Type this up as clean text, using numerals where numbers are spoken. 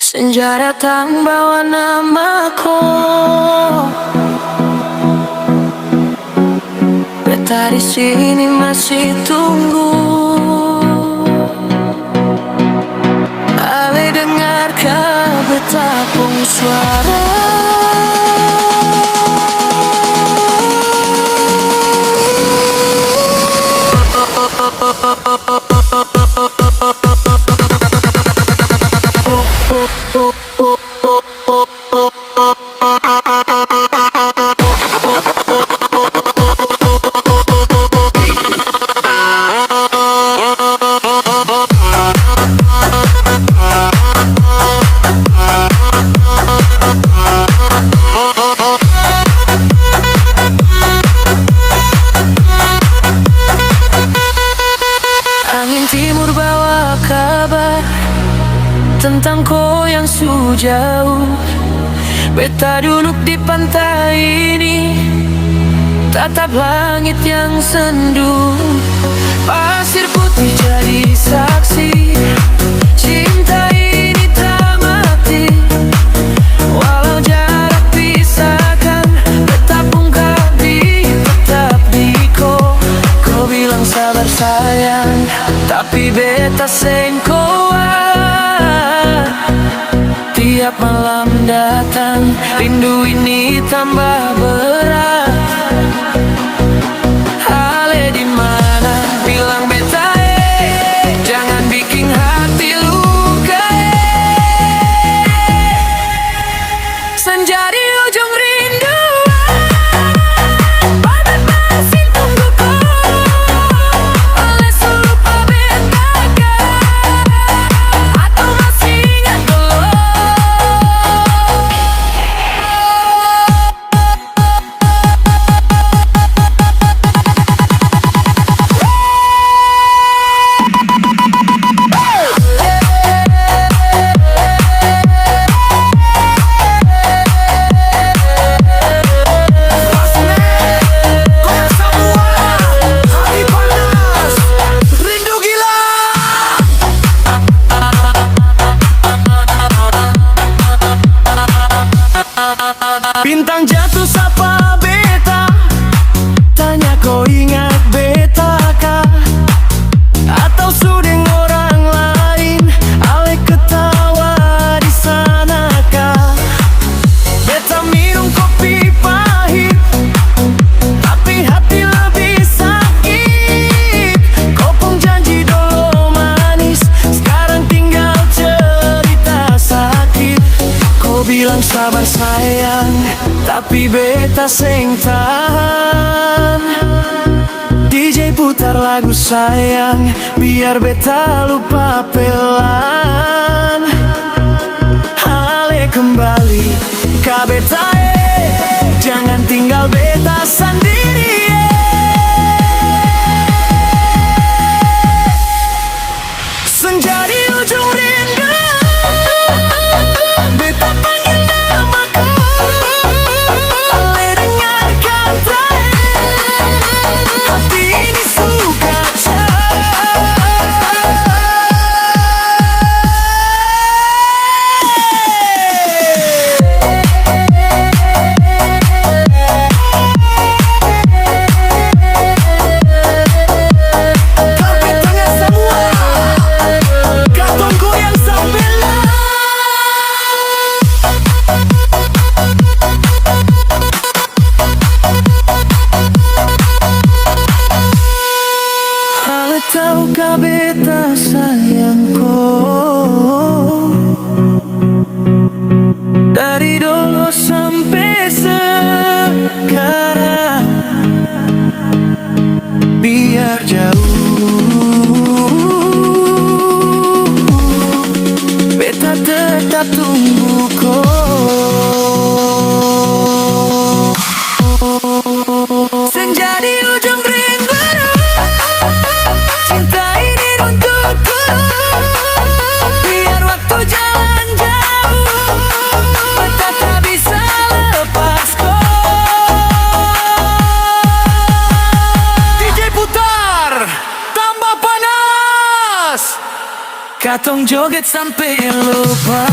Senja datang bawa namaku, beta di sini masih tunggu. Ale dengarkah beta pun suara. Angin timur bawa kabar tentang kau yang jauh. Beta duduk di pantai ini, tatap langit yang sendu. Pasir putih jadi saksi, cinta ini tak mati. Walau jarak pisahkan, beta pun tetap di kau. Kau bilang sabar sayang, tapi beta sengkoan. Tiap malam datang, rindu ini tambah berat. Ale di mana? Bilang beta jangan bikin hati luka. Senja di ujung rindu, badan masih tunggu kau. Oleh lupa beta atau masih ingat belum? Bintang jatuh sapa beta, tanya kau ingat beta kah? Atau sudeng orang lain, ale ketawa di sana kah? Beta minum kopi pahit, tapi hati lebih sakit. Kau pun janji dulu manis, sekarang tinggal cerita sakit. Kau bilang sabar sayang, tapi beta seng tahan. DJ putar lagu sayang, biar beta lupa pelan. Ale kembali ka beta jangan tinggal beta sendiri. Senja di ujung rindu, beta panggil namaku. Hati ini suka tahukah beta sayangku, dari dulu sampai sekarang, biar jauh beta tetap tunggu kau. Senja di ujung rindu, cinta ini untukku. Biar waktu jalan jauh, beta tak bisa lepas kau. DJ putar, tambah panas. Katong joget sampai lupa.